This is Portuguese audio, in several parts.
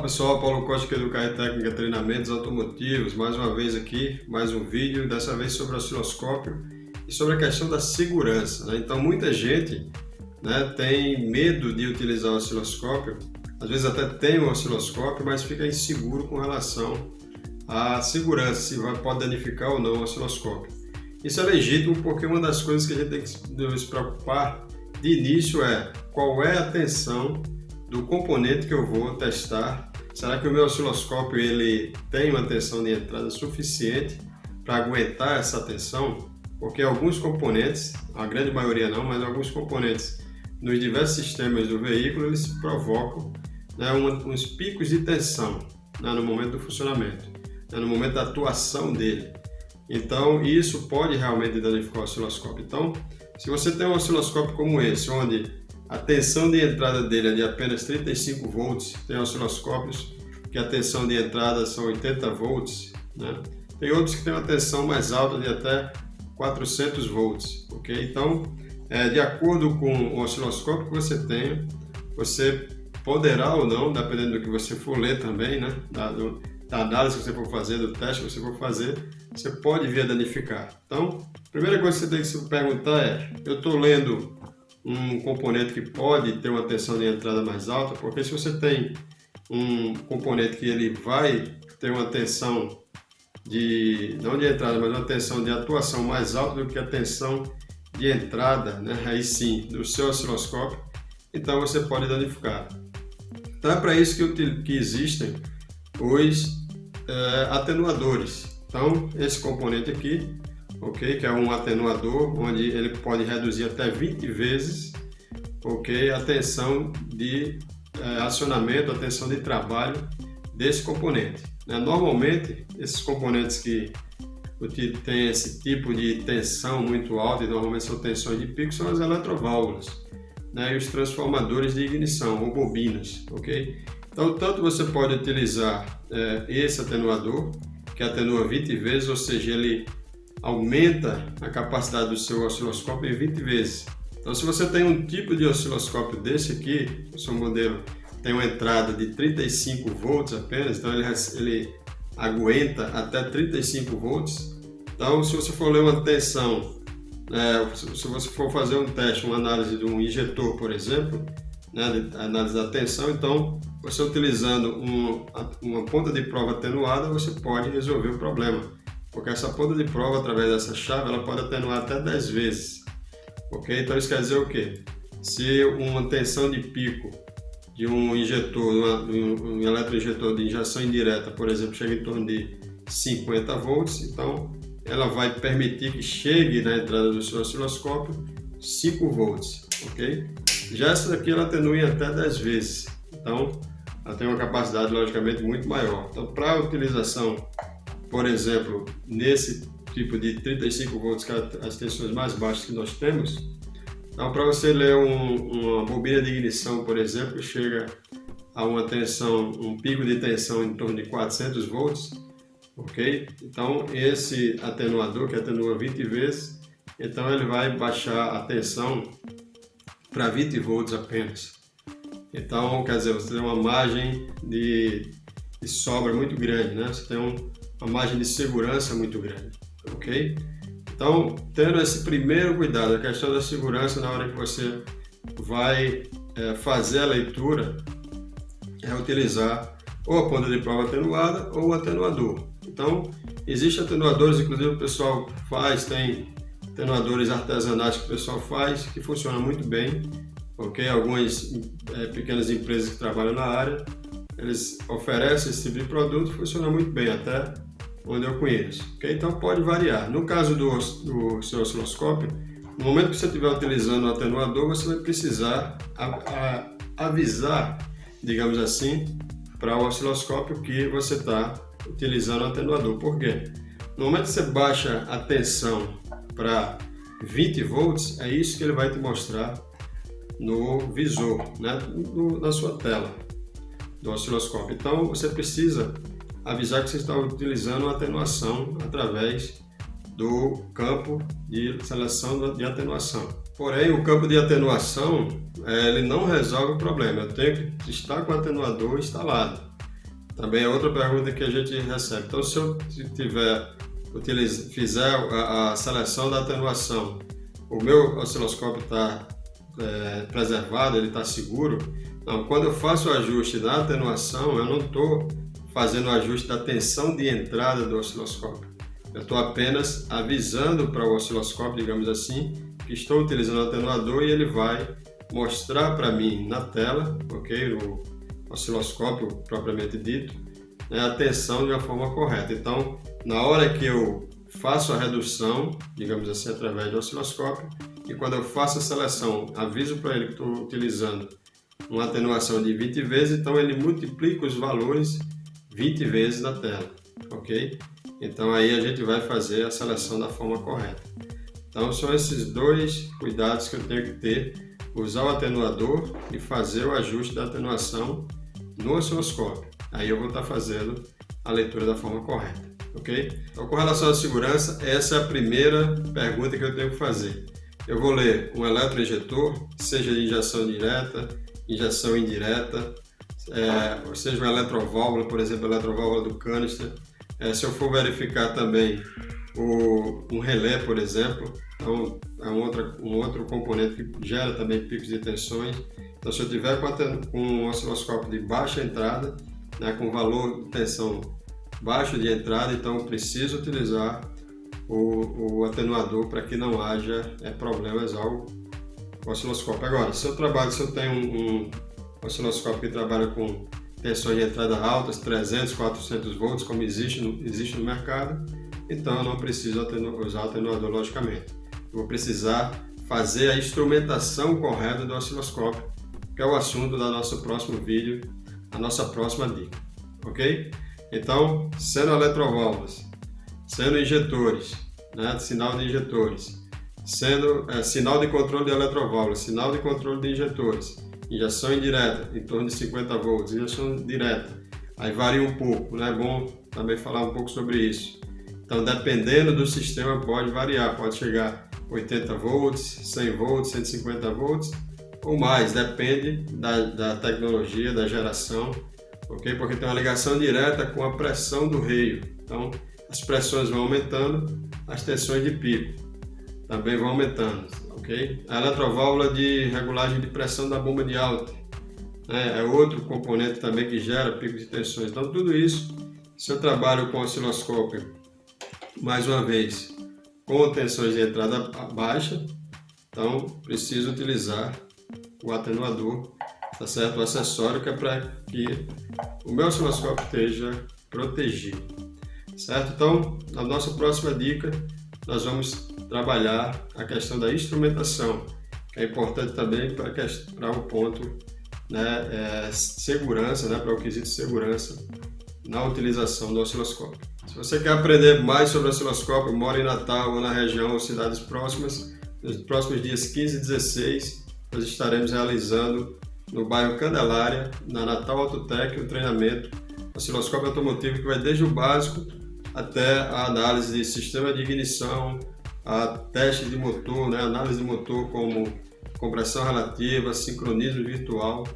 Olá pessoal, Paulo Costa aqui do CAE Técnica Treinamentos Automotivos, mais uma vez aqui, mais um vídeo, dessa vez sobre o osciloscópio e sobre a questão da segurança, né? Então muita gente, né, tem medo de utilizar o osciloscópio, às vezes até tem um osciloscópio, mas fica inseguro com relação à segurança, se pode danificar ou não o osciloscópio. Isso é legítimo porque uma das coisas que a gente tem que se preocupar de início é qual é a tensão do componente que eu vou testar. Será que o meu osciloscópio ele tem uma tensão de entrada suficiente para aguentar essa tensão? Porque alguns componentes, a grande maioria não, mas alguns componentes nos diversos sistemas do veículo eles provocam, né, uns picos de tensão, né, no momento do funcionamento, né, no momento da atuação dele. Então isso pode realmente danificar o osciloscópio. Então, se você tem um osciloscópio como esse, onde a tensão de entrada dele é de apenas 35 volts, tem osciloscópios que a tensão de entrada são 80 volts, né? Tem outros que têm uma tensão mais alta de até 400 volts, ok? Então, de acordo com o osciloscópio que você tenha, você poderá ou não, dependendo do que você for ler também, né? Da análise que você for fazer, do teste que você for fazer, você pode vir a danificar. Então, a primeira coisa que você tem que se perguntar é, eu estou lendo um componente que pode ter uma tensão de entrada mais alta, porque se você tem um componente que ele vai ter uma tensão não de entrada, mas uma tensão de atuação mais alta do que a tensão de entrada, né, aí sim, do seu osciloscópio, então você pode danificar. Então é para isso que existem os atenuadores. Então esse componente aqui, ok, que é um atenuador onde ele pode reduzir até 20 vezes, ok, a tensão de acionamento, a tensão de trabalho desse componente. Normalmente, esses componentes que têm esse tipo de tensão muito alta, e normalmente são tensões de pico, são as eletroválvulas, né, e os transformadores de ignição, ou bobinas, ok? Então, tanto você pode utilizar esse atenuador, que atenua 20 vezes, ou seja, ele aumenta a capacidade do seu osciloscópio em 20 vezes. Então, se você tem um tipo de osciloscópio desse aqui, o seu modelo tem uma entrada de 35 volts apenas, então ele aguenta até 35 volts. Então, se você for ler uma tensão, se você for fazer um teste, uma análise de um injetor, por exemplo, né, análise da tensão, então, você utilizando uma ponta de prova atenuada, você pode resolver o problema. Porque essa ponta de prova, através dessa chave, ela pode atenuar até 10 vezes. Ok? Então isso quer dizer o quê? Se uma tensão de pico de um injetor, um eletroinjetor de injeção indireta, por exemplo, chega em torno de 50 volts, então ela vai permitir que chegue na entrada do seu osciloscópio 5 volts. Ok? Já essa daqui ela atenua em até 10 vezes. Então ela tem uma capacidade logicamente muito maior. Então para a utilização, por exemplo, nesse tipo de 35 volts, que é as tensões mais baixas que nós temos, então para você ler uma bobina de ignição, por exemplo, chega a uma tensão, um pico de tensão em torno de 400 volts, ok? Então esse atenuador, que atenua 20 vezes, então ele vai baixar a tensão para 20 volts apenas. Então, quer dizer, você tem uma margem de sobra muito grande, né? Você tem uma margem de segurança muito grande, ok? Então, tendo esse primeiro cuidado, a questão da segurança na hora que você vai fazer a leitura, é utilizar ou a ponta de prova atenuada ou o atenuador. Então, existem atenuadores, inclusive o pessoal tem atenuadores artesanais que o pessoal faz, que funcionam muito bem, ok? Algumas pequenas empresas que trabalham na área, eles oferecem esse tipo de produto, funciona muito bem, até onde eu conheço. Okay? Então pode variar. No caso do seu osciloscópio, no momento que você estiver utilizando o atenuador, você vai precisar avisar, digamos assim, para o osciloscópio que você está utilizando o atenuador. Por quê? No momento que você baixa a tensão para 20 volts, é isso que ele vai te mostrar no visor, né? Na sua tela do osciloscópio. Então você precisa avisar que você está utilizando a atenuação através do campo de seleção de atenuação. Porém, o campo de atenuação ele não resolve o problema. Eu tenho que estar com o atenuador instalado. Também é outra pergunta que a gente recebe. Então, se eu fizer a seleção da atenuação, o meu osciloscópio está preservado, ele está seguro. Não, quando eu faço o ajuste da atenuação, eu não estou fazendo o ajuste da tensão de entrada do osciloscópio. Eu estou apenas avisando para o osciloscópio, digamos assim, que estou utilizando o atenuador e ele vai mostrar para mim na tela, ok, no osciloscópio propriamente dito, né, a tensão de uma forma correta. Então, na hora que eu faço a redução, digamos assim, através do osciloscópio, e quando eu faço a seleção, aviso para ele que estou utilizando uma atenuação de 20 vezes, então ele multiplica os valores 20 vezes na tela, ok? Então aí a gente vai fazer a seleção da forma correta. Então são esses dois cuidados que eu tenho que ter: usar o atenuador e fazer o ajuste da atenuação no osciloscópio. Aí eu vou estar fazendo a leitura da forma correta, ok? Então, com relação à segurança, essa é a primeira pergunta que eu tenho que fazer. Eu vou ler um eletroinjetor, seja de injeção direta, injeção indireta, ou seja, uma eletroválvula, por exemplo, a eletroválvula do canister. Se eu for verificar também um relé, por exemplo, então é um outro componente que gera também picos de tensões. Então, se eu tiver com um osciloscópio de baixa entrada, né, com valor de tensão baixo de entrada, então eu preciso utilizar o atenuador para que não haja problemas ao osciloscópio. Agora, se eu tenho um osciloscópio que trabalha com tensões de entrada altas, 300, 400 volts, como existe no mercado, então eu não preciso usar o atenuador, logicamente. Eu vou precisar fazer a instrumentação correta do osciloscópio, que é o assunto do nosso próximo vídeo, a nossa próxima dica, ok? Então, sendo eletroválvulas, sendo injetores, né, sinal de injetores, sendo sinal de controle de eletroválvulas, sinal de controle de injetores, injeção indireta, em torno de 50 volts, injeção direta, aí varia um pouco, né? É bom também falar um pouco sobre isso. Então, dependendo do sistema, pode variar, pode chegar a 80 volts, 100 volts, 150 volts ou mais, depende da tecnologia, da geração, ok? Porque tem uma ligação direta com a pressão do reio. Então, as pressões vão aumentando, as tensões de pico também vão aumentando, ok? A eletroválvula de regulagem de pressão da bomba de alta, né, é outro componente também que gera pico de tensões. Então, tudo isso, se eu trabalho com osciloscópio, mais uma vez, com tensões de entrada baixa, então preciso utilizar o atenuador, tá certo? O acessório, que é para que o meu osciloscópio esteja protegido, certo? Então, na nossa próxima dica, nós vamos trabalhar a questão da instrumentação, que é importante também para o ponto, né, segurança, né, para o quesito segurança na utilização do osciloscópio. Se você quer aprender mais sobre o osciloscópio, mora em Natal ou na região ou cidades próximas, nos próximos dias 15 e 16, nós estaremos realizando no bairro Candelária, na Natal Autotech, um treinamento osciloscópio automotivo que vai desde o básico até a análise de sistema de ignição, a teste de motor, né, análise de motor como compressão relativa, sincronismo virtual,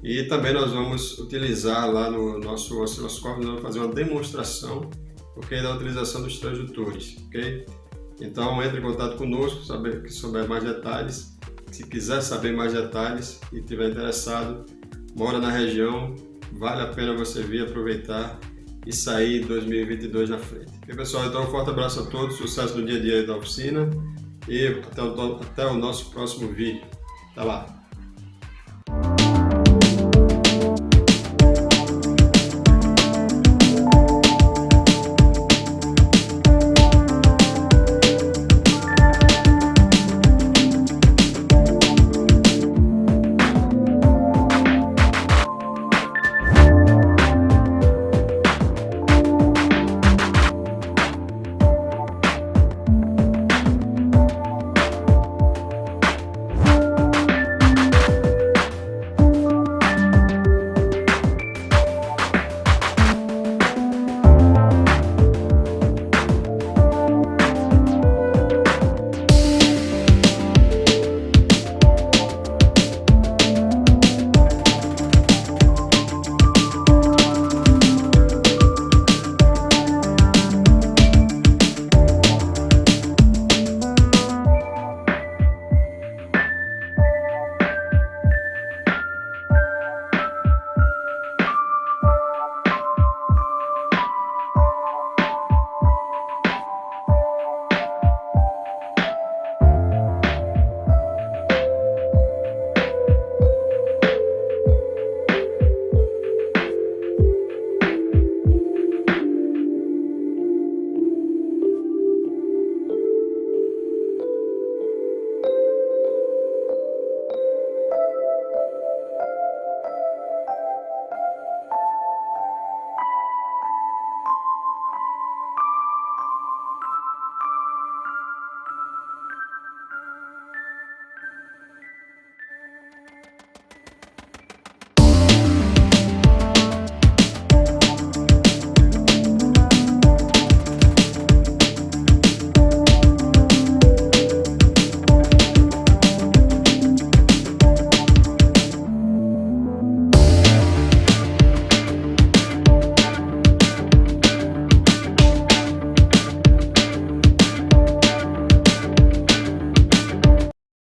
e também nós vamos utilizar lá no nosso osciloscópio, nós vamos fazer uma demonstração, okay, da utilização dos transdutores, ok? Então entre em contato conosco, se souber mais detalhes. Se quiser saber mais detalhes e estiver interessado, mora na região, vale a pena você vir aproveitar e sair em 2022 na frente. Ok, pessoal? Então um forte abraço a todos, sucesso no dia a dia da oficina e até o nosso próximo vídeo. Até lá!